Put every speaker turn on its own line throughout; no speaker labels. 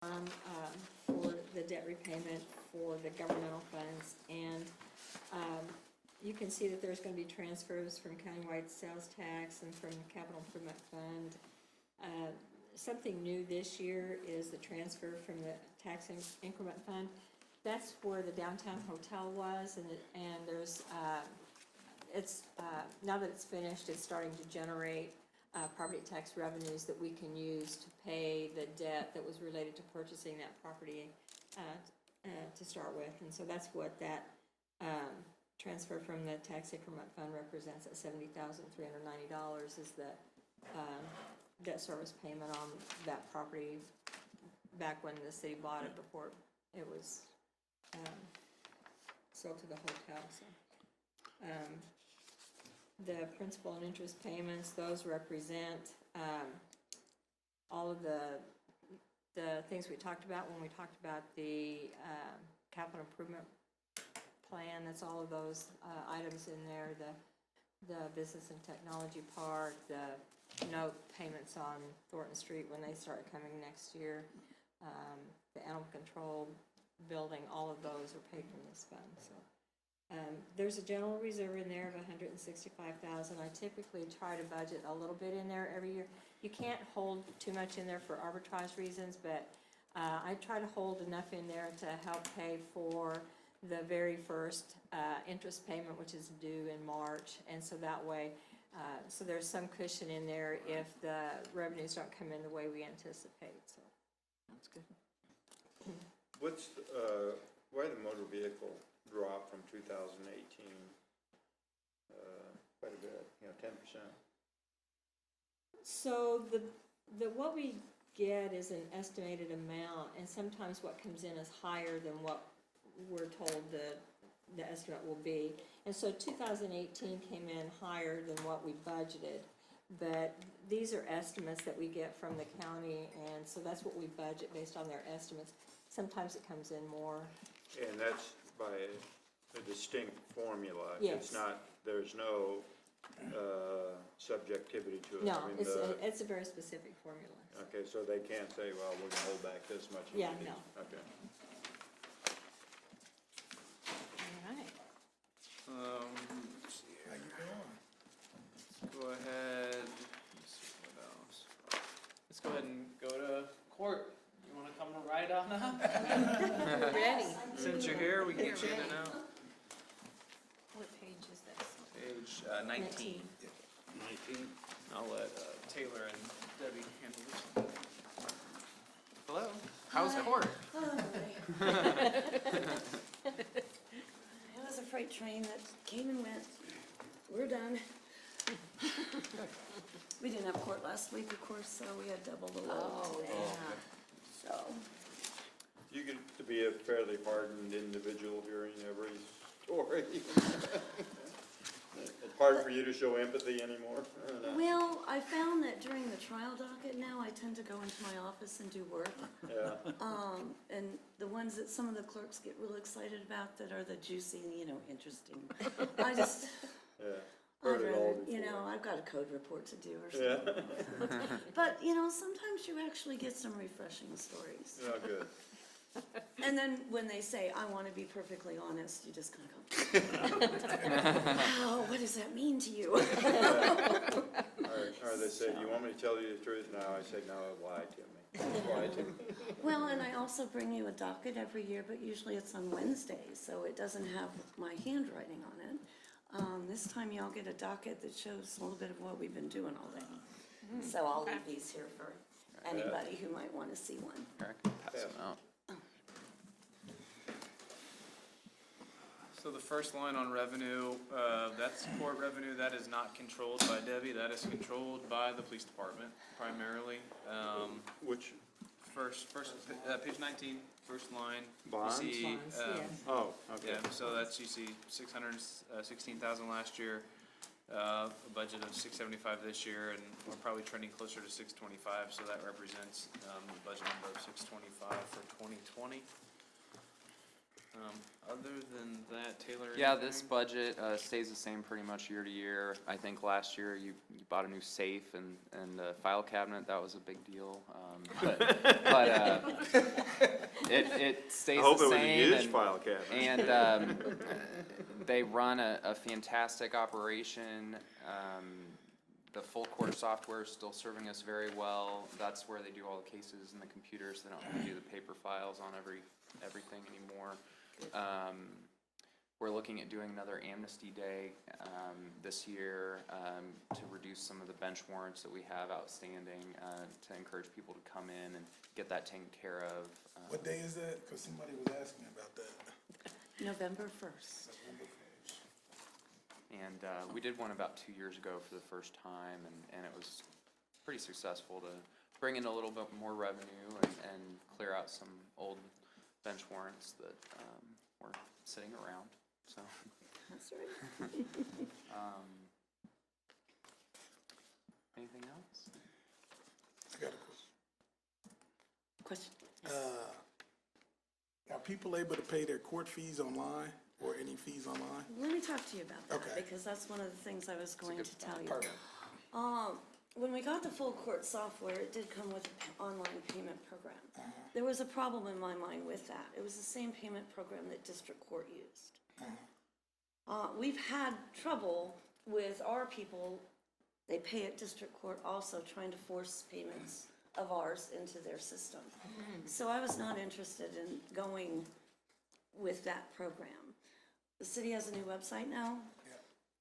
for the debt repayment for the governmental funds, and you can see that there's going to be transfers from countywide sales tax and from capital improvement fund. Something new this year is the transfer from the tax increment fund. That's where the downtown hotel was, and there's it's now that it's finished, it's starting to generate property tax revenues that we can use to pay the debt that was related to purchasing that property to start with. And so that's what that transfer from the tax increment fund represents. At $70,390 is the debt service payment on that property back when the city bought it, before it was sold to the hotel. So the principal and interest payments, those represent all of the things we talked about when we talked about the capital improvement plan. That's all of those items in there. The business and technology park, the note payments on Thornton Street when they start coming next year, the animal control building, all of those are paid from this fund. So there's a general reserve in there of $165,000. I typically try to budget a little bit in there every year. You can't hold too much in there for arbitrage reasons, but I try to hold enough in there to help pay for the very first interest payment, which is due in March, and so that way, so there's some cushion in there if the revenues don't come in the way we anticipate. So
that's good.
What's why the motor vehicle drop from 2018 quite a bit, 10%?
So the what we get is an estimated amount, and sometimes what comes in is higher than what we're told the estimate will be. And so 2018 came in higher than what we budgeted, but these are estimates that we get from the county, and so that's what we budget based on their estimates. Sometimes it comes in more.
And that's by a distinct formula.
Yes.
It's not, there's no subjectivity to it.
No,
I mean,
it's a very specific formula.
okay, so they can't say, well, we're going to hold back this much.
Yeah,
no.
no.
Okay.
All right. Let's see here. How you doing? Let's go ahead. Let's see what else. Let's go ahead and go to court. You want to come right on up?
We're ready.
Since you're here, we can get you in and out.
What page is this?
Page 19. 19. I'll let Taylor and Debbie handle this one. Hello. How's court?
It was a freight train that came and went. We're done. We didn't have court last week, of course, so we had double the load today. So,
You get to be a fairly hardened individual hearing every story. It's hard for you to show empathy anymore?
well, I found that during the trial docket now, I tend to go into my office and do work.
Yeah.
And the ones that some of the clerks get real excited about that are the juicy, interesting. I just,
Yeah.
I'd
Heard it all
rather,
before.
I've got a code report to do or something.
Yeah.
But, sometimes you actually get some refreshing stories.
Oh, good.
And then when they say, I want to be perfectly honest, you just kind of go, wow, what does that mean to you?
Or they say, do you want me to tell you the truth? No, I say, no, lie to me. Lie to me.
Well, and I also bring you a docket every year, but usually it's on Wednesdays, so it doesn't have my handwriting on it. This time y'all get a docket that shows a little bit of what we've been doing all day. So I'll leave these here for anybody who might want to see one.
Pass them out. So the first line on revenue, that's court revenue. That is not controlled by Debbie. That is controlled by the police department primarily.
Which,
Page 19, first line.
bonds?
You see,
Bonds, yes.
Oh, okay.
yeah, so that's, you see 616,000 last year, a budget of 675 this year, and we're probably trending closer to 625, so that represents the budget number of 625 for 2020. Other than that, Taylor?
Yeah, this
anything?
budget stays the same pretty much year to year. I think last year you bought a new safe and a file cabinet. That was a big deal. But it stays
I hope
the
it was a
same.
used
and-
file cabinet.
And they run a fantastic operation. The full court software is still serving us very well. That's where they do all the cases and the computers. They don't have to do the paper files on everything anymore. We're looking at doing another Amnesty Day this year to reduce some of the bench warrants that we have outstanding, to encourage people to come in and get that taken care of.
What day is that? Because somebody was asking about that.
November 1st.
And we did one about 2 years ago for the first time, and it was pretty successful to bring in a little bit more revenue and clear out some old bench warrants that were sitting around, so.
That's right.
Anything else?
I got a
Question?
question. Are people able to pay their court fees online or any fees online?
Let me talk to you about that,
Okay.
because that's one of the things I was going
good
to tell you.
Perfect.
When we got the full court software, it did come with an online payment program. There was a problem in my mind with that. It was the same payment program that district court used. We've had trouble with our people, they pay at district court also, trying to force payments of ours into their system. So I was not interested in going with that program. The city has a new website now,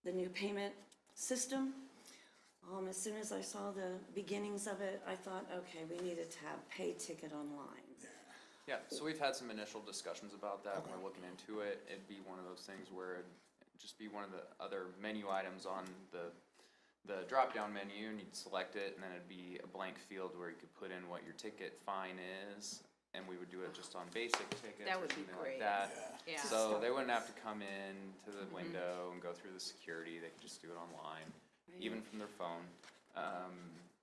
the new payment system. As soon as I saw the beginnings of it, I thought, okay, we needed to have pay ticket online.
Yeah, so we've had some initial discussions about that. We're looking into it. It'd be one of those things where it'd just be one of the other menu items on the drop-down menu, and you'd select it, and then it'd be a blank field where you could put in what your ticket fine is, and we would do it just on basic tickets
That
or
would be
something like
great.
that.
Yeah.
So they wouldn't have to come in to the window and go through the security. They could just do it online, even from their phone.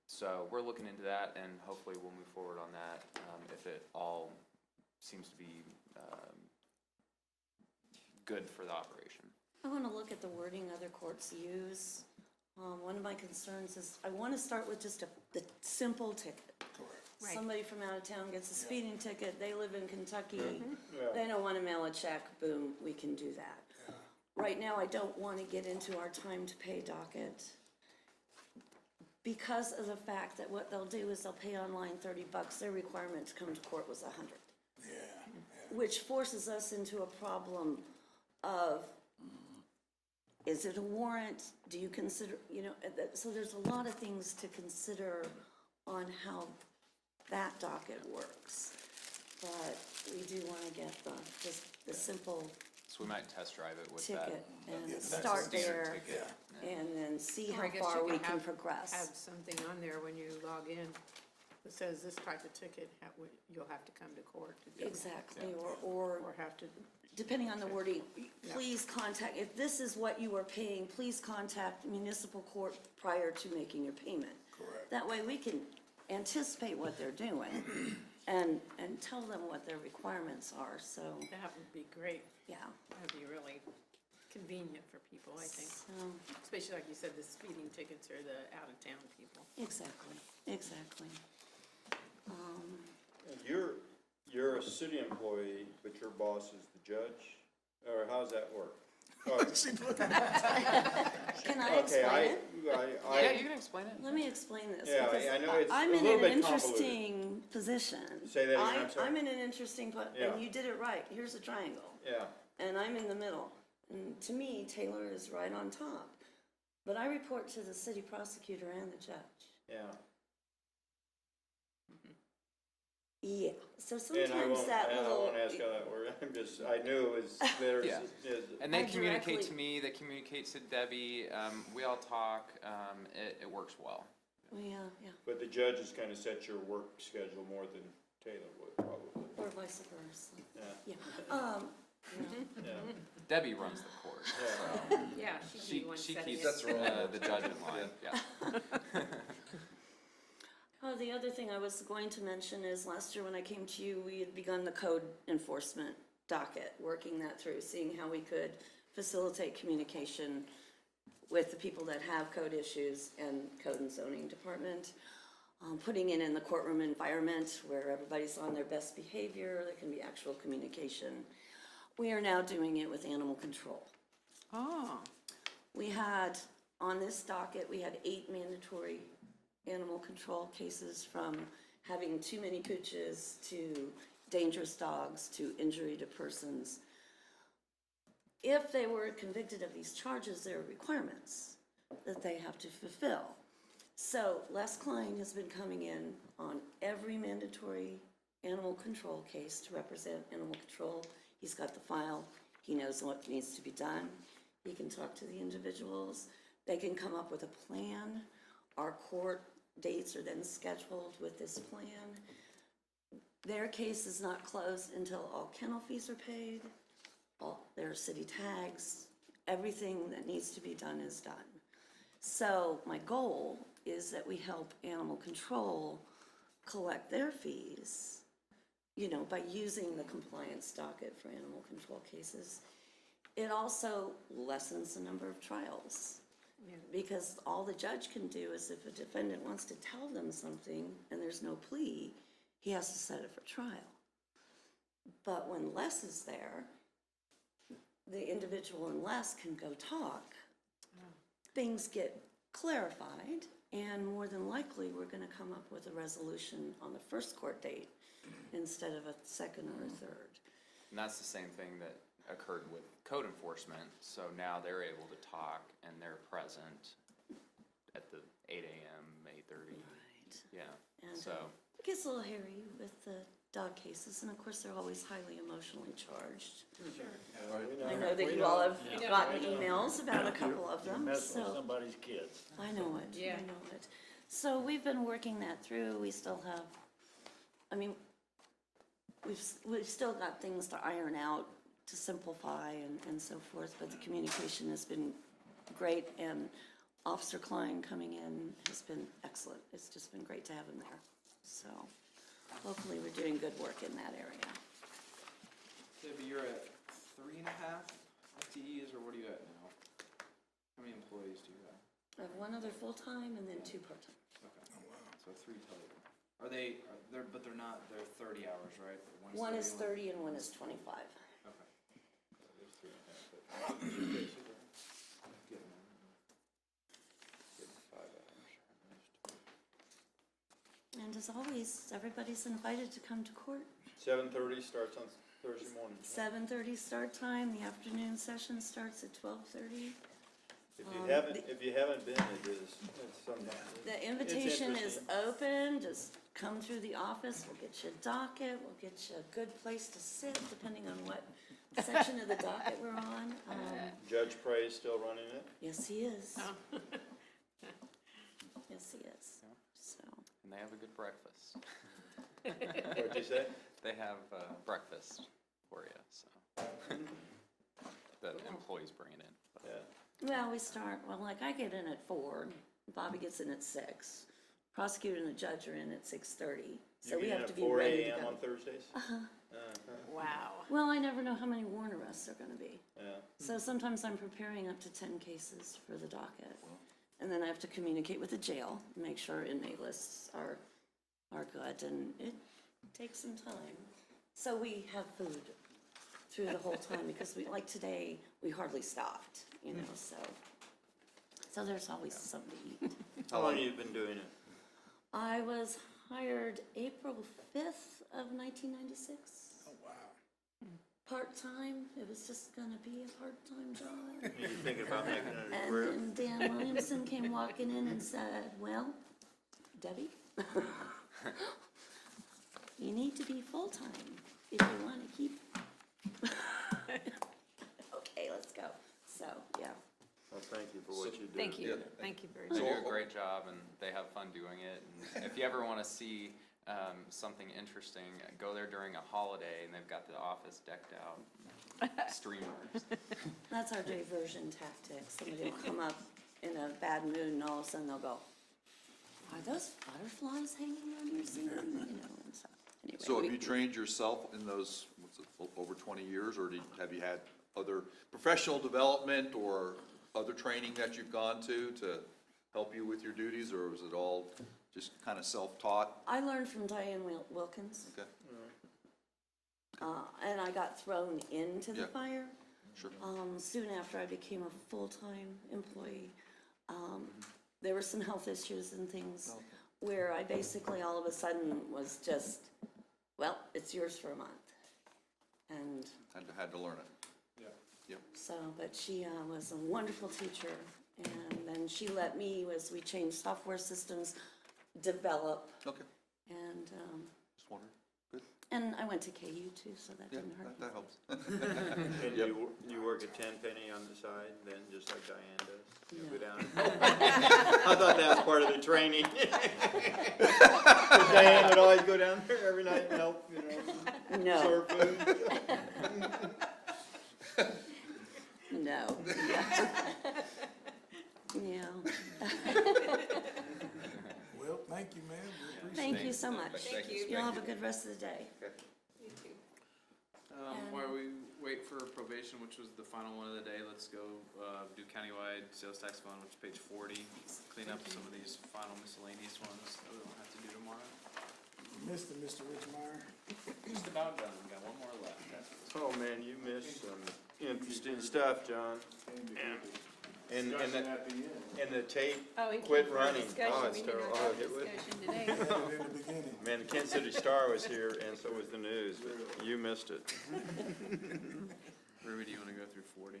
So we're looking into that, and hopefully we'll move forward on that if it all seems to be good for the operation.
I want to look at the wording other courts use. One of my concerns is, I want to start with just the simple ticket.
Correct.
Right.
Somebody from out of town gets a speeding ticket, they live in Kentucky,
Yeah.
they don't want to mail a check, boom, we can do that. Right now, I don't want to get into our time to pay docket because of the fact that what they'll do is they'll pay online $30, their requirement to come to court was $100. Which forces us into a problem of, is it a warrant? Do you consider, so there's a lot of things to consider on how that docket works. But we do want to get the simple
So we might test drive it with that.
ticket and
that's
start
standard
there
ticket.
and then see
Or
how
I guess
far
you
we
can
can
have
progress.
something on there when you log in that says this type of ticket, you'll have to come to court to do it.
Exactly, or
Or have to,
depending on the wording, please contact, if this is what you are paying, please contact municipal court prior to making your payment.
Correct.
That way we can anticipate what they're doing and tell them what their requirements are, so,
that would be great.
yeah.
That'd be really convenient for people, I think.
So,
Especially like you said, the speeding tickets or the out-of-town people.
exactly.
You're a city employee, but your boss is the judge, or how's that work? Oh,
Can I
okay,
explain it?
Yeah, you can explain it.
Let me explain this.
Yeah,
because
I know it's
I'm
a
in
little
an
bit convoluted.
interesting position.
Say that again, I'm sorry.
I'm in an interesting,
Yeah.
and you did it right. Here's a triangle.
Yeah,
And I'm in the middle. And to me, Taylor is right on top. But I report to the city prosecutor and the judge.
yeah.
Yeah, so
And I
sometimes
won't,
that
I
little.
won't ask how that works, I knew it was, there's,
Yeah. And
I
they communicate to
directly-
me, they communicate to Debbie, we all talk, it works well.
Oh, yeah, yeah,
but the judges kind of set your work schedule more than Taylor would, probably,
or vice versa.
yeah,
Yeah,
yeah,
Debbie runs the court.
yeah.
Yeah, she'd be
She,
the one
she
setting
keeps
it.
the judge in line, yeah.
Oh, the other thing I was going to mention is last year when I came to you, we had begun the code enforcement docket, working that through, seeing how we could facilitate communication with the people that have code issues and code and zoning department. Putting it in the courtroom environment where everybody's on their best behavior, there can be actual communication. We are now doing it with animal control.
Oh,
We had, on this docket, we had 8 mandatory animal control cases, from having too many pooches to dangerous dogs to injury to persons. If they were convicted of these charges, there are requirements that they have to fulfill. So Les Klein has been coming in on every mandatory animal control case to represent animal control. He's got the file. He knows what needs to be done. He can talk to the individuals. They can come up with a plan. Our court dates are then scheduled with this plan. Their case is not closed until all kennel fees are paid, all their city tags, everything that needs to be done is done. So my goal is that we help animal control collect their fees, you know, by using the compliance docket for animal control cases. It also lessens the number of trials. Because all the judge can do is, if a defendant wants to tell them something and there's no plea, he has to set it for trial. But when Les is there, the individual and Les can go talk. Things get clarified, and more than likely, we're gonna come up with a resolution on the first court date instead of a second or a third.
And that's the same thing that occurred with code enforcement, so now they're able to talk and they're present at the 8 a.m., 8:30.
Right.
Yeah,
And
so,
it gets a little hairy with the dog cases, and of course, they're always highly emotionally charged. I know that you all have gotten emails about a couple of them,
Messing with
so
somebody's kids.
I know it,
Yeah.
I know it. So we've been working that through. We still have, I mean, we've still got things to iron out, to simplify and so forth, but the communication has been great, and Officer Klein coming in has been excellent. It's just been great to have him there. So hopefully we're doing good work in that area.
Debbie, you're at 3.5 FTEs, or what are you at now? How many employees do you have?
I have one other full-time and then 2 part-time.
Okay. So 3 total. But they're not, they're 30 hours, right?
One is 30 and one is 25.
Okay. So there's 3.5, but you're basically getting there. Getting 5 hours.
And as always, everybody's invited to come to court.
7:30 starts on Thursday morning.
7:30 start time, the afternoon session starts at 12:30.
If you haven't been, it's something.
The invitation is
interesting.
open, just come through the office, we'll get you a docket, we'll get you a good place to sit, depending on what section of the docket we're on.
Judge Prey is still running it?
Yes, he is. Yes, he is, so.
and they have a good breakfast.
What'd you say?
They have breakfast for you, so. The employees bring it in.
Yeah.
Well, like I get in at 4, Bobby gets in at 6. Prosecutor and the judge are in at 6:30, so we have to be ready to
You get in at 4 a.m.
go.
on Thursdays?
wow.
Well, I never know how many warrant arrests are gonna be.
Yeah.
So sometimes I'm preparing up to 10 cases for the docket. And then I have to communicate with the jail, make sure inmate lists are good, and it takes some time. So we have food through the whole time, because like today, we hardly stopped, you know, so there's always something to eat.
How long have you been doing it?
I was hired April 5th of 1996.
Oh, wow.
Part-time, it was just gonna be a part-time job.
You're thinking about making it a
And
career?
then Dan Williamson came walking in and said, well, Debbie, you need to be full-time if you want to keep. Okay, let's go. So, yeah.
Well, thank you for what you do.
Thank you, thank you very
They
much.
do a great job, and they have fun doing it. And if you ever want to see something interesting, go there during a holiday, and they've got the office decked out, streamers.
That's our diversion tactic. Somebody will come up in a bad mood and all of a sudden they'll go, are those butterflies hanging on your ceiling? You know, and so, anyway.
So have
we-
you trained yourself in those
over 20 years, or have you had other professional development or other training that you've gone to help you with your duties, or was it all just kind of self-taught?
I learned from Diane Wilkins,
Okay,
and I got thrown into the
Yeah.
fire.
sure.
Soon after I became a full-time employee. There were some health issues and things where I basically all of a sudden was just, well, it's yours for a month. And
Had to learn it.
so, but she was a wonderful teacher, and then she let me, as we changed software systems, develop,
Okay,
and,
just wondering. Good,
and I went to KU too, so that
yeah,
didn't hurt.
that helps.
And
Yep.
you work at Tenpenny on the side then, just like Diane does? You
No.
go down and I thought that was part of the training. Diane would always go down there every night and help,
No,
serve food.
no. Yeah,
Well, thank you, ma'am. We appreciate
thank you so much.
Thank you.
Y'all have a good rest of the day.
You too.
While we wait for probation, which was the final one of the day, let's go, do countywide sales tax fund, which is page 40. Clean up some of these final miscellaneous ones that we don't have to do tomorrow.
Mr. Richmeyer.
Just about done, we got one more left.
Oh, man, you missed some interesting stuff, John. And the tape
Oh, we
quit
can't have
running.
discussion.
Oh, it's
We did
terrible.
not
Oh,
have
it would.
discussion today.
In the beginning.
Man, the Kansas City Star was here and so was the news, but you missed it.
Ruby, do you wanna go through 40?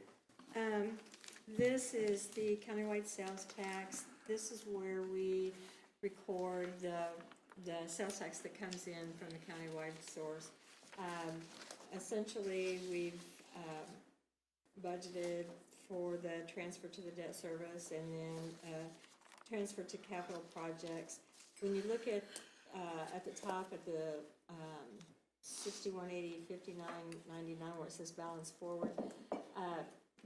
This is the countywide sales tax. This is where we record the sales tax that comes in from the countywide source. Essentially, we've budgeted for the transfer to the debt service and then transfer to capital projects. When you look at the top at the 6180 5999 where it says balance forward,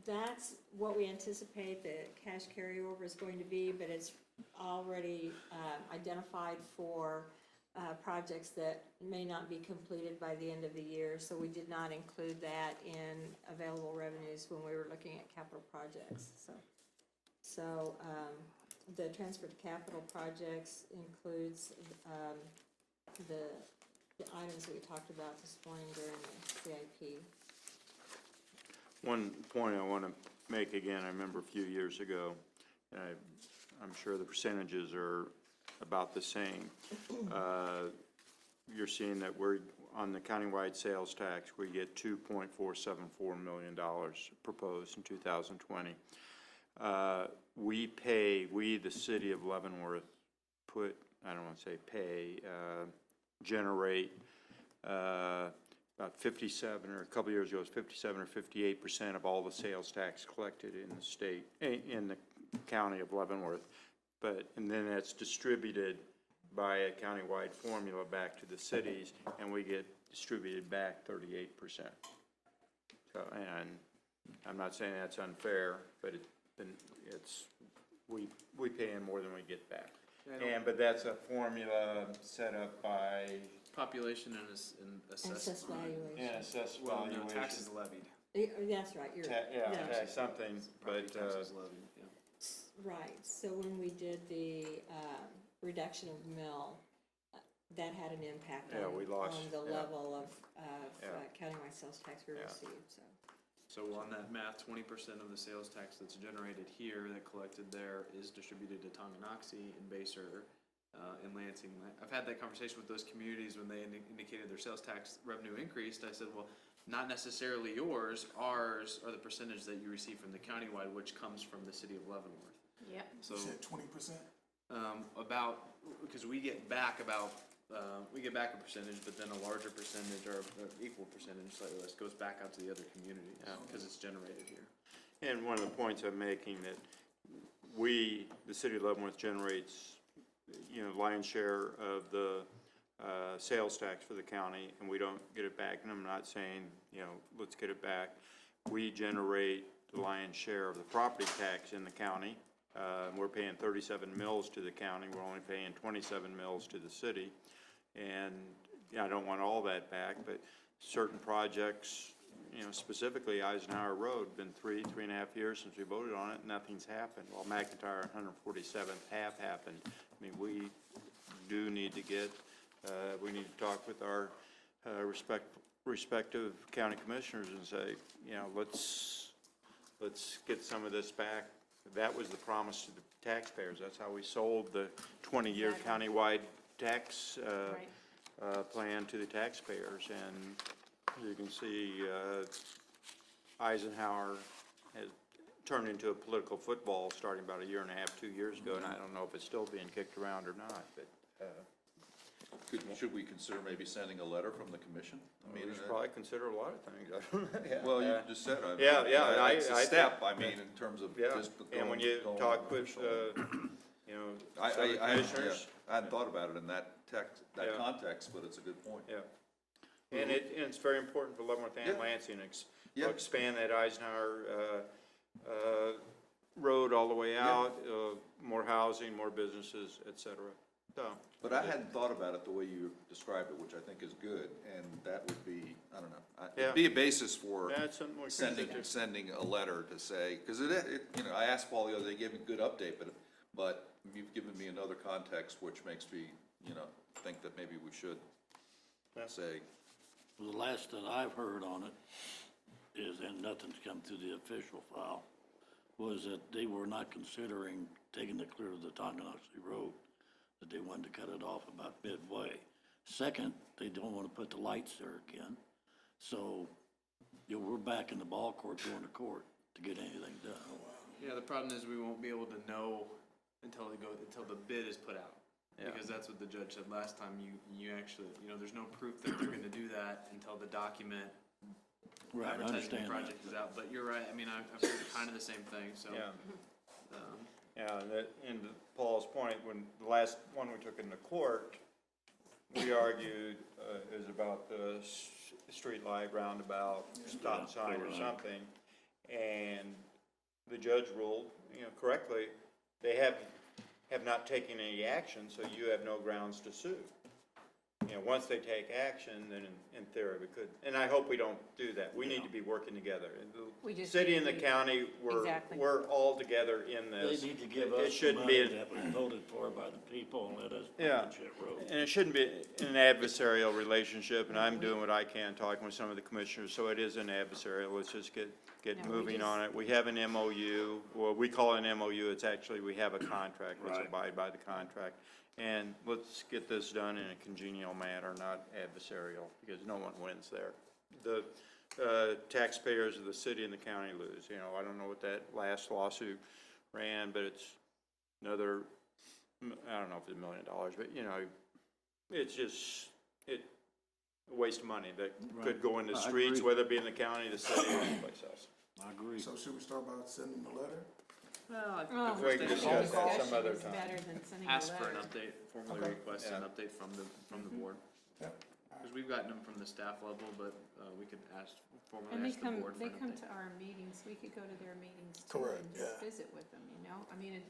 that's what we anticipate the cash carryover is going to be, but it's already identified for projects that may not be completed by the end of the year, so we did not include that in available revenues when we were looking at capital projects. So the transfer to capital projects includes the items that we talked about this morning during the CIP.
One point I want to make again, I remember a few years ago, and I'm sure the percentages are about the same. You're seeing that we're, on the countywide sales tax, we get $2.474 million proposed in 2020. We, the city of Leavenworth, I don't want to say pay, generate about 57, or a couple of years ago, it was 57 or 58% of all the sales tax collected in the state, in the county of Leavenworth. And then that's distributed by a countywide formula back to the cities, and we get distributed back 38%. So, and I'm not saying that's unfair, but we pay in more than we get back. But that's a formula set up by
Population and assessed.
Assessed valuation.
assessed
Well, no,
valuation.
taxes levied.
That's right, you're,
Yeah,
yeah.
something,
Property
but,
taxes levied, yeah.
Right, so when we did the reduction of mill, that had an impact
Yeah,
on,
we lost,
on the
yeah.
level of
Yeah.
countywide sales tax we
Yeah.
received, so.
So on that math, 20% of the sales tax that's generated here, that collected there, is distributed to Tonganoxie and Basehor, in Lansing. I've had that conversation with those communities when they indicated their sales tax revenue increased. I said, well, not necessarily yours, ours are the percentage that you receive from the countywide, which comes from the city of Leavenworth.
Yep.
So,
You said 20%?
because we get back a percentage, but then a larger percentage or equal percentage, slightly less, goes back out to the other communities, because it's generated here.
and one of the points I'm making that the city of Leavenworth generates, lion's share of the sales tax for the county, and we don't get it back, and I'm not saying, let's get it back. We generate the lion's share of the property tax in the county. We're paying 37 mills to the county, we're only paying 27 mills to the city. And I don't want all that back, but certain projects, you know, specifically Eisenhower Road, been 3.5 years since we voted on it, nothing's happened. While McIntyre 147th have happened. I mean, we do need to get, we need to talk with our respective county commissioners and say, you know, let's get some of this back. That was the promise to the taxpayers. That's how we sold the 20-year
Exactly.
countywide tax
Right.
plan to the taxpayers. And you can see Eisenhower has turned into a political football starting about 1.5 years, 2 years ago, and I don't know if it's still being kicked around or not, but
Should we consider maybe sending a letter from the commission? I mean,
we should probably consider a lot of things. Yeah.
well, you just said,
Yeah, yeah,
it's a
I
step, I mean, in terms of
Yeah,
just
and when
going-
you
going
talk with,
official.
you know,
I,
some of the
I,
commissioners.
I hadn't thought about it in that
Yeah.
context, but it's a good point.
Yeah. And it's very important for Leavenworth and
Yeah.
Lansing,
Yeah.
expand that Eisenhower, road all the way out, more housing, more businesses, et cetera. So,
But I hadn't thought about it the way you described it, which I think is good, and that would be, I don't know,
Yeah.
it'd be a basis for
that's something we can
sending,
consider.
sending a letter to say, because you know, I asked Paul the other day, he gave me a good update, but you've given me another context, which makes me, you know, think that maybe we should
Yeah.
say,
The last that I've heard on it is, and nothing's come through the official file, was that they were not considering taking it clear to the Tonganoxie Road, that they wanted to cut it off about midway. Second, they don't want to put the lights there again. So, you know, we're back in the ball court going to court to get anything done.
Yeah, the problem is we won't be able to know until the bid is put out.
Yeah.
Because that's what the judge said last time, you actually, you know, there's no proof that they're gonna do that until the document
Right, I
advertising the
understand that.
project is out, but you're right, I mean, I've heard kind of the same thing, so.
Yeah.
um,
Yeah, and that, and to Paul's point, when the last one we took into court, we argued, is about the street light roundabout, stop sign or something. And the judge ruled, you know, correctly, they have not taken any action, so you have no grounds to sue. You know, once they take action, then in theory we could, and I hope we don't do that. We need to be working together. And
We
the
just
city
need
and the
to be-
county,
Exactly.
we're all together in
They
this.
need to give
It
us the
shouldn't be
money
an-
that was voted for by the people and let us
Yeah.
finish that road.
And it shouldn't be an adversarial relationship, and I'm doing what I can, talking with some of the commissioners, so it is an adversarial. Let's just get
Yeah, we
moving
just-
on it. We have an MOU, well, we call it an MOU, it's actually, we have a contract, let's
Right.
abide by the contract. And let's get this done in a congenial manner, not adversarial, because no one wins there. The taxpayers of the city and the county lose, you know, I don't know what that last lawsuit ran, but it's another, I don't know if it's $1 million, but, you know, it's just, a waste of money that could
Right.
go into
I
streets,
agree.
whether it be in the county, the city, or anyplace else.
I agree.
So should we start about sending a letter?
Well, I
Oh,
think
We
the
can
first
discuss
thing is
that some other
discussion is
time.
better than sending a
ask for an
letter.
update, formally
Okay.
request an
Yeah.
update from the board.
Yeah.
Because we've gotten them from the staff level, but we could formally
And they
ask the
come,
board for
they
an
come
update.
to our meetings, we could go to their meetings too
Correct,
and just
yeah.
visit with them, you know? I mean, it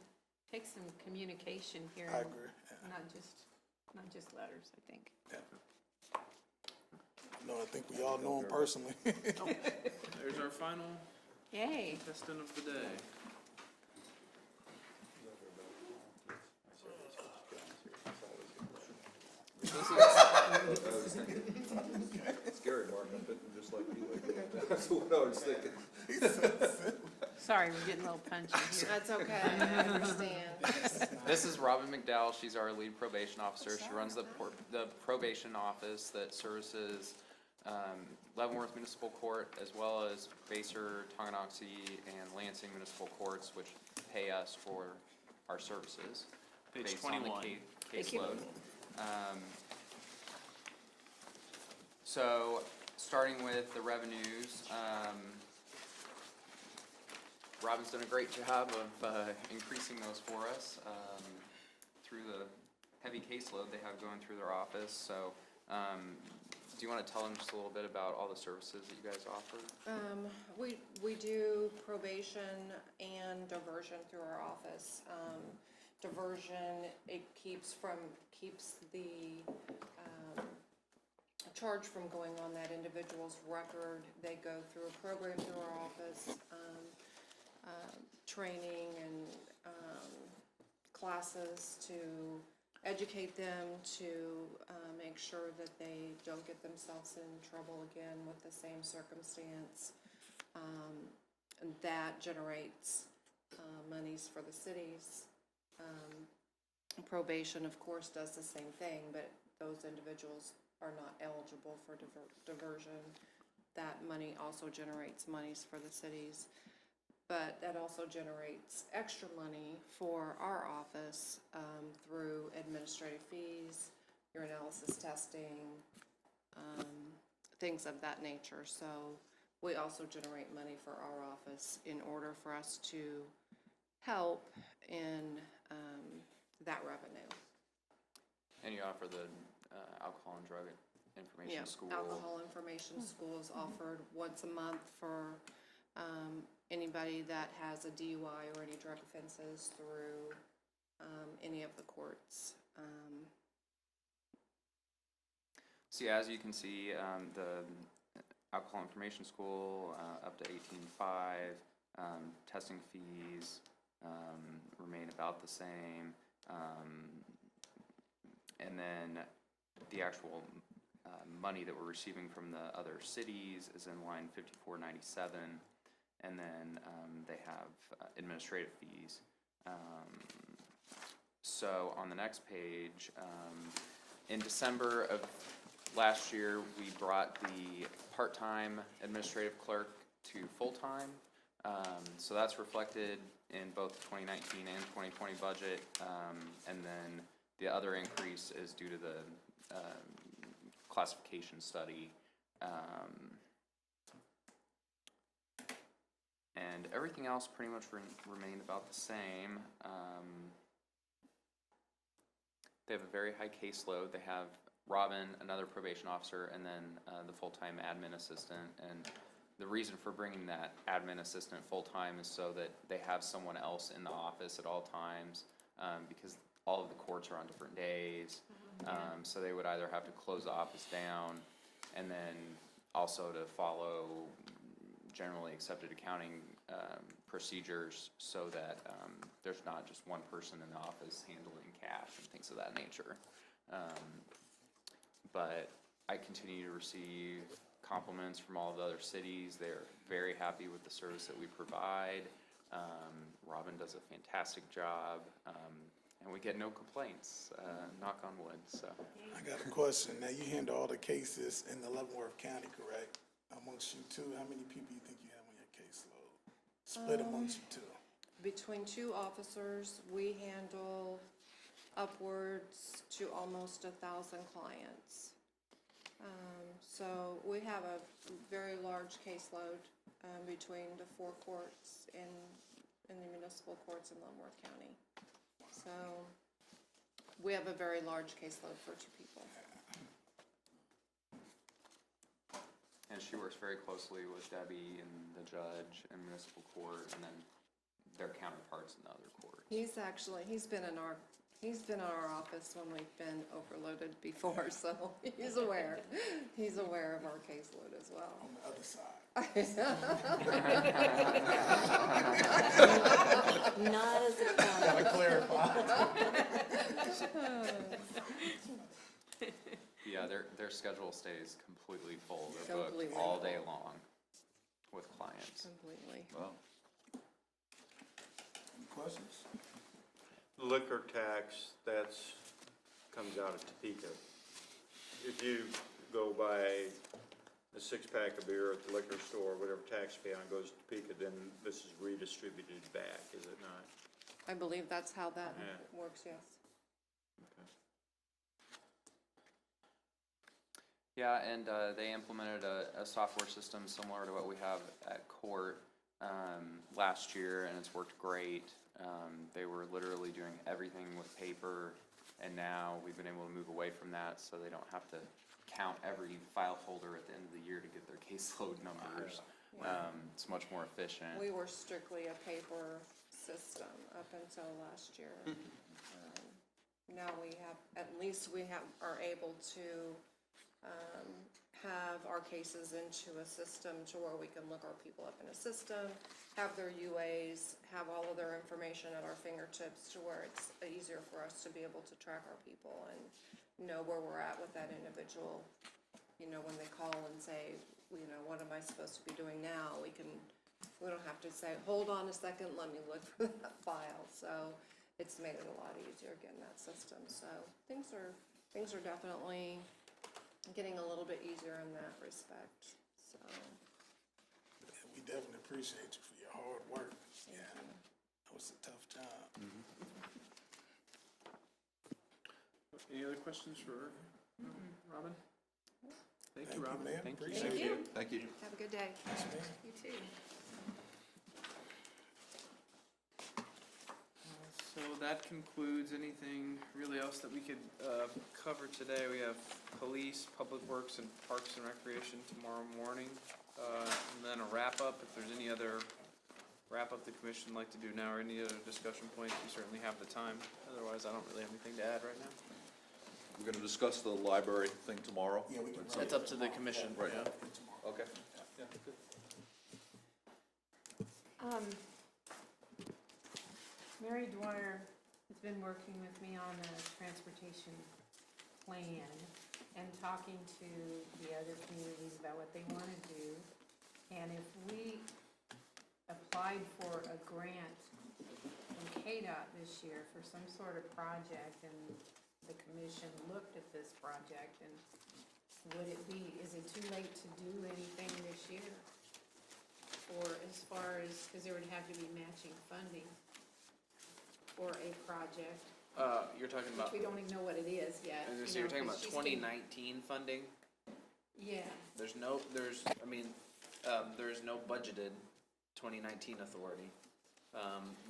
takes some communication here.
I
and
agree, yeah.
Not just letters, I think.
No, I think we all know him personally.
There's our final
Yay.
contestant of the day.
Scary, Mark, I'm fitting just like you, like, that's what I was thinking.
Sorry, we're getting a little punchy here.
That's okay, I understand.
This is Robin McDowell, she's our lead probation officer, she runs the probation office that services Leavenworth Municipal Court, as well as Basehor, Tonganoxie, and Lansing Municipal Courts, which pay us for our services.
Page
based on the
21.
Thank you.
caseload. So, starting with the revenues, Robin's done a great job of increasing those for us through the heavy caseload they have going through their office. So, do you want to tell them just a little bit about all the services that you guys offer?
We do probation and diversion through our office. Diversion, it keeps the charged from going on that individual's record. They go through a program through our office, training and classes to educate them, to make sure that they don't get themselves in trouble again with the same circumstance. And that generates monies for the cities. Probation, of course, does the same thing, but those individuals are not eligible for diversion. That money also generates monies for the cities, but that also generates extra money for our office through administrative fees, urinalysis testing, things of that nature. So we also generate money for our office in order for us to help in that revenue.
And you offer the alcohol and drug information school.
Alcohol information school is offered once a month for anybody that has a DUI or any drug offenses through any of the courts.
So yeah, as you can see, the alcohol information school up to 18.5, testing fees remain about the same, and then the actual money that we're receiving from the other cities is in line 5497, and then they have administrative fees. So on the next page, in December of last year, we brought the part-time administrative clerk to full-time. So that's reflected in both the 2019 and 2020 budget. And then the other increase is due to the classification study. And everything else pretty much remained about the same. They have a very high caseload. They have Robin, another probation officer, and then the full-time admin assistant. And the reason for bringing that admin assistant full-time is so that they have someone else in the office at all times, because all of the courts are on different days. So they would either have to close the office down and then also to follow generally accepted accounting procedures so that there's not just one person in the office handling cash and things of that nature. But I continue to receive compliments from all the other cities. They're very happy with the service that we provide. Robin does a fantastic job, and we get no complaints, knock on wood, so.
I got a question. Now, you handle all the cases in the Leavenworth County, correct? Amongst you two, how many people you think you have on your caseload? Split amongst you two.
Between two officers, we handle upwards to almost 1,000 clients. So we have a very large caseload between the 4 courts in the municipal courts in Leavenworth County. So we have a very large caseload for 2 people.
And she works very closely with Debbie and the judge and municipal court, and then their counterparts in the other courts.
He's been in our office when we've been overloaded before, so he's aware. He's aware of our caseload as well.
On the other side.
Not as a county.
Gotta clarify.
Yeah, their schedule stays completely full. They're booked
Completely
all day
full.
long with clients.
Completely.
Well,
Any questions?
Liquor tax, that's, comes out of Topeka. If you go buy a 6-pack of beer at the liquor store, whatever tax you pay on goes to Topeka, then this is redistributed back, is it not?
I believe that's how that
Yeah.
works, yes.
Yeah, and they implemented a software system similar to what we have at court last year, and it's worked great. They were literally doing everything with paper, and now we've been able to move away from that so they don't have to count every file folder at the end of the year to get their caseload numbers. It's much more efficient.
We were strictly a paper system up until last year. Now we have, at least we are able to have our cases into a system to where we can look our people up in a system, have their UAs, have all of their information at our fingertips to where it's easier for us to be able to track our people and know where we're at with that individual. You know, when they call and say, you know, what am I supposed to be doing now? We don't have to say, hold on a second, let me look for that file. So it's made it a lot easier getting that system. So things are definitely getting a little bit easier in that respect, so.
We definitely appreciate you for your hard work. Yeah, that was a tough job.
Any other questions for Robin? Thank you, Robin.
ma'am.
Thank you.
Appreciate
Thank you.
Thank you.
Have a good day.
Yes, ma'am.
You too.
So that concludes anything really else that we could cover today. We have police, public works, and parks and recreation tomorrow morning. And then a wrap-up, if there's any other wrap-up the commission would like to do now, or any other discussion points, we certainly have the time. Otherwise, I don't really have anything to add right now.
We're gonna discuss the library thing tomorrow?
Yeah, we can.
That's up to the commission.
Right.
Yeah.
Okay.
Mary Dwyer has been working with me on a transportation plan and talking to the other communities about what they want to do. And if we applied for a grant from KDOT this year for some sort of project, and the commission looked at this project, and is it too late to do anything this year? Or as far as, because there would have to be matching funding for a project,
You're talking about,
which we don't even know what it is yet.
I was gonna
you
say, you're
know,
talking
'cause
about
she's getting-
2019 funding?
Yeah,
There's no budgeted 2019 authority.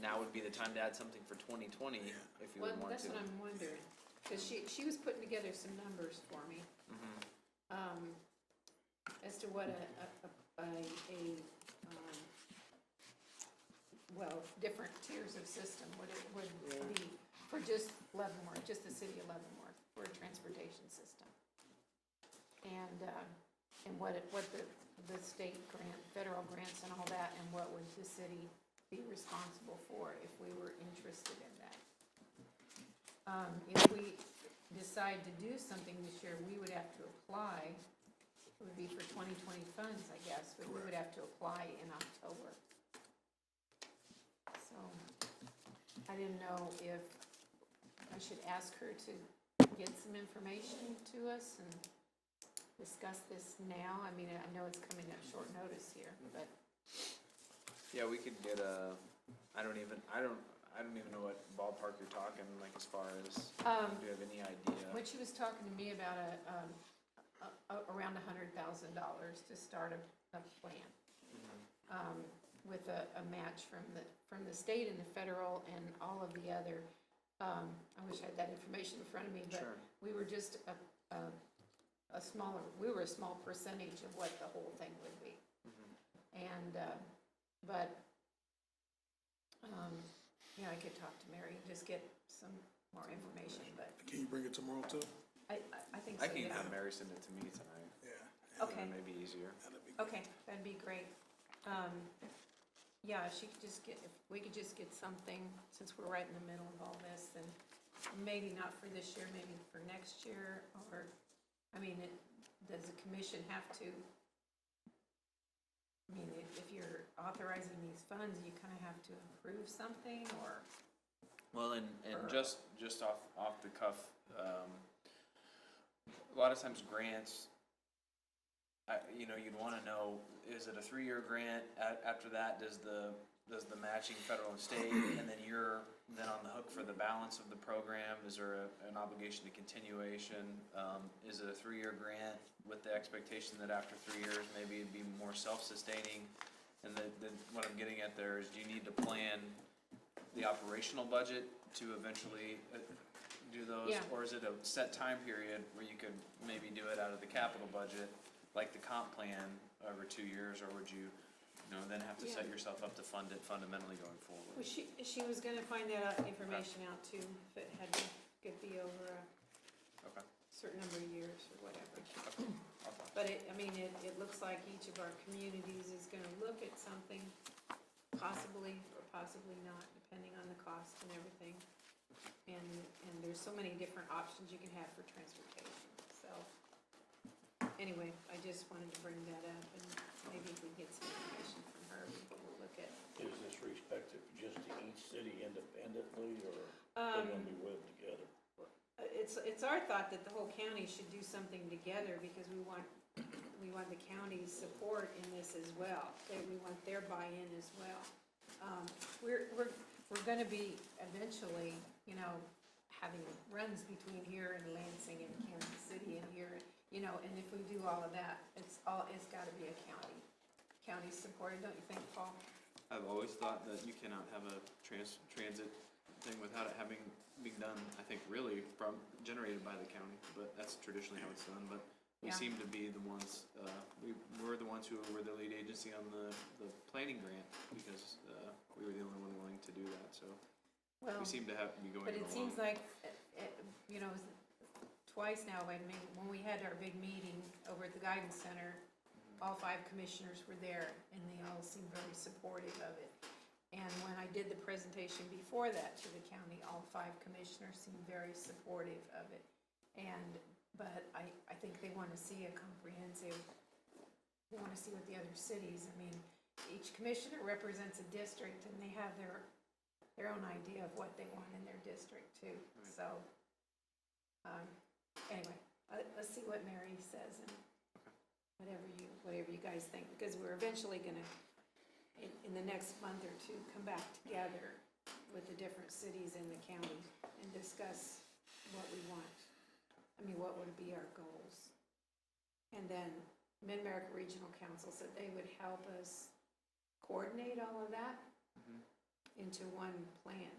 Now would be the time to add something for 2020 if you
well,
would want
that's
to.
what I'm wondering, because she was putting together some numbers for me. As to what different tiers of system would be for just Leavenworth, just the city of Leavenworth, for a transportation system. And what the state grant, federal grants and all that, and what would the city be responsible for if we were interested in that. If we decide to do something this year, we would have to apply. It would be for 2020 funds, I guess, but we would have to apply in October. So, I didn't know if I should ask her to get some information to us and discuss this now. I mean, I know it's coming at short notice here, but.
Yeah, we could get I don't even know what ballpark you're talking, like as far as, do you have any idea?
When she was talking to me about around $100,000 to start a plan, with a match from the state and the federal and all of the other, I wish I had that information in front of me, but
Sure.
we were just we were a small percentage of what the whole thing would be. And, you know, I could talk to Mary and just get some more information, but
Can you bring it tomorrow too?
I think so,
I can
yeah.
have Mary send it to me tonight.
Yeah.
Okay.
That may be easier.
That'd be
Okay, that'd be great. Yeah, if she could just if we could just get something, since we're right in the middle of all this, then maybe not for this year, maybe for next year, or, I mean, does the commission have to, I mean, if you're authorizing these funds, you kind of have to approve something, or?
Well, and just off the cuff, a lot of times grants, you'd want to know, is it a 3-year grant? After that, does the matching federal and state, and then you're then on the hook for the balance of the program? Is there an obligation to continuation? Is it a 3-year grant with the expectation that after 3 years, maybe it'd be more self-sustaining? And what I'm getting at there is, do you need to plan the operational budget to eventually do those?
Yeah.
Or is it a set time period where you could maybe do it out of the capital budget, like the comp plan, over 2 years? Or would you then have to set yourself up to fund it fundamentally going forward?
Well, she was gonna find that information out too, if it could be over
Okay.
certain number of years or whatever. But it looks like each of our communities is gonna look at something, possibly or possibly not, depending on the cost and everything. And there's so many different options you can have for transportation, so. Anyway, I just wanted to bring that up, and maybe if we get some information from her, we can look at.
Is this respective just to each city independently, or are they gonna be webbed together?
It's our thought that the whole county should do something together, because we want the county's support in this as well. We want their buy-in as well. We're gonna be eventually, having runs between here and Lansing and Kansas City and here, and if we do all of that, it's gotta be a county supported, don't you think, Paul?
I've always thought that you cannot have a transit thing without it having been done, I think, really generated by the county, but that's traditionally how it's done, but we
Yeah.
seem to be the ones, we're the ones who were the lead agency on the planning grant, because, we were the only one willing to do that, so
Well,
we seem to be going
but
it
it seems
along.
like, twice now, when we had our big meeting over at the Guidance Center, all 5 commissioners were there, and they all seemed very supportive of it. And when I did the presentation before that to the county, all 5 commissioners seemed very supportive of it. But I think they want to see a comprehensive, they want to see what the other cities, each commissioner represents a district, and they have their own idea of what they want in their district too. So, anyway, let's see what Mary says, and whatever you guys think, because we're eventually gonna, in the next month or two, come back together with the different cities in the county and discuss what we want. What would be our goals? And then Mid-America Regional Council said they would help us coordinate all of that into one plan.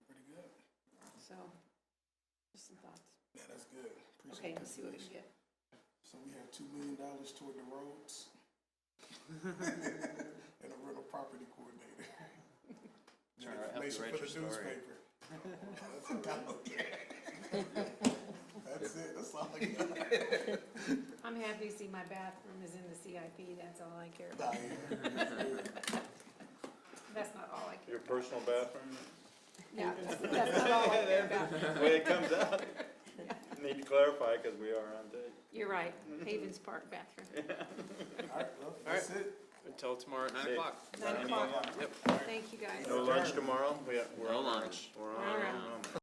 Pretty good.
So, just some thoughts.
Yeah, that's good.
Okay,
Appreciate
let's see what we
information.
get.
So we have $2 million toward the roads and a rental property coordinator.
Trying to help you write your story.
That's it, that's all I got.
I'm happy to see my bathroom is in the CIP, that's all I care
Nah,
about.
yeah.
That's not all I care
Your
about.
personal bathroom,
Yeah, that's not all I care about.
the way it comes out. Need to clarify, because we are on tape.
You're right, Havens Park bathroom.
All right, well, that's it.
Until tomorrow at 9
See.
o'clock.
9 o'clock.
Yep.
Thank you, guys.
No lunch tomorrow? We're
No
on our own.
lunch.
We're on
All
our
right.
own.